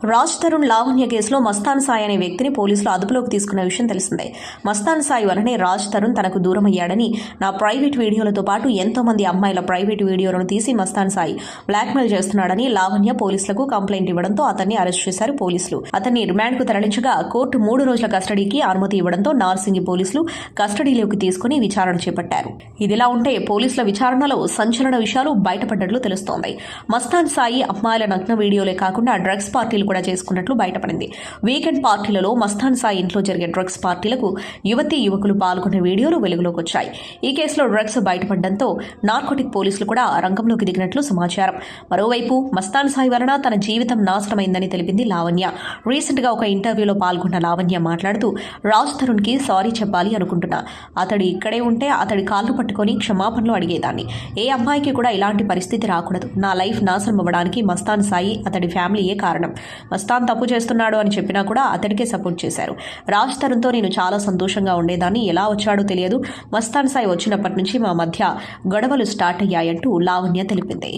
రాజ్ తరుణ్ లావణ్య కేసులో మస్తాన్ సాయి అనే వ్యక్తిని పోలీసులు అదుపులోకి తీసుకున్న విషయం తెలిసిందే. మస్తాన్ సాయి వలనే రాజ్ తరుణ్ తనకు దూరమయ్యాడని, నా ప్రైవేట్ వీడియోలతో పాటు ఎంతో మంది అమ్మాయిల ప్రైవేట్ వీడియోలను తీసి మస్తాన్ సాయి బ్లాక్మెయిల్ చేస్తున్నాడని లావణ్య పోలీసులకు కంప్లైంట్ ఇవ్వడంతో అతన్ని అరెస్ట్ చేశారు పోలీసులు. అతన్ని రిమాండ్కు తరలించగా కోర్టు 3 రోజుల కస్టడీకి అనుమతి ఇవ్వడంతో నార్సింగి పోలీసులు కస్టడీలోకి తీసుకుని విచారణ చేపట్టారు. ఇదిలా ఉంటే పోలీసుల విచారణలో సంచలన విషయాలు బయటపడ్డట్లు తెలుస్తోంది. మస్తాన్ సాయి అమ్మాయిల నగ్న వీడియోలే కాకుండా డ్రగ్స్ పార్టీలు కూడా చేసుకున్నట్లు బయటపడింది. వీకెండ్ పార్టీలలో మస్తాన్ సాయి ఇంట్లో జరిగే డ్రగ్స్ పార్టీలకు యువకులు పాల్గొన్న వీడియోలు వెలుగులోకి వచ్చాయి. ఈ కేసులో డ్రగ్స్ బయటపడడంతో నార్కోటిక్ పోలీసులు కూడా రంగంలోకి దిగినట్లు సమాచారం. మరోవైపు మస్తాన్ సాయి వలన తన జీవితం నాశనమైందని తెలిపింది లావణ్య. రీసెంట్ గా ఒక ఇంటర్వ్యూలో పాల్గొన్న లావణ్య మాట్లాడుతూ, రాజ్ తరుణ్ కి సారీ చెప్పాలి అనుకుంటున్నా. అతడు ఇక్కడే ఉంటే అతడి కాళ్ళు పట్టుకొని క్షమాపణలు అడిగేదాన్ని. ఏ అమ్మాయికి కూడా ఇలాంటి పరిస్థితి రాకూడదు. నా లైఫ్ నాశనం అవ్వడానికి మస్తాన్ సాయి అతడి ఫ్యామిలీయే కారణం. మస్తాన్ తప్పు చేస్తున్నాడు అని చెప్పినా కూడా అతడికే సపోర్ట్ చేశారు. రాజ్ తరుణ్తో నేను చాలా సంతోషంగా ఉండేదాన్ని. ఎలా వచ్చాడో తెలియదు. మస్తాన్ సాయి వచ్చినప్పటి నుంచి మా మధ్య గొడవలు స్టార్ట్ అయ్యాయంటూ లావణ్య తెలిపింది.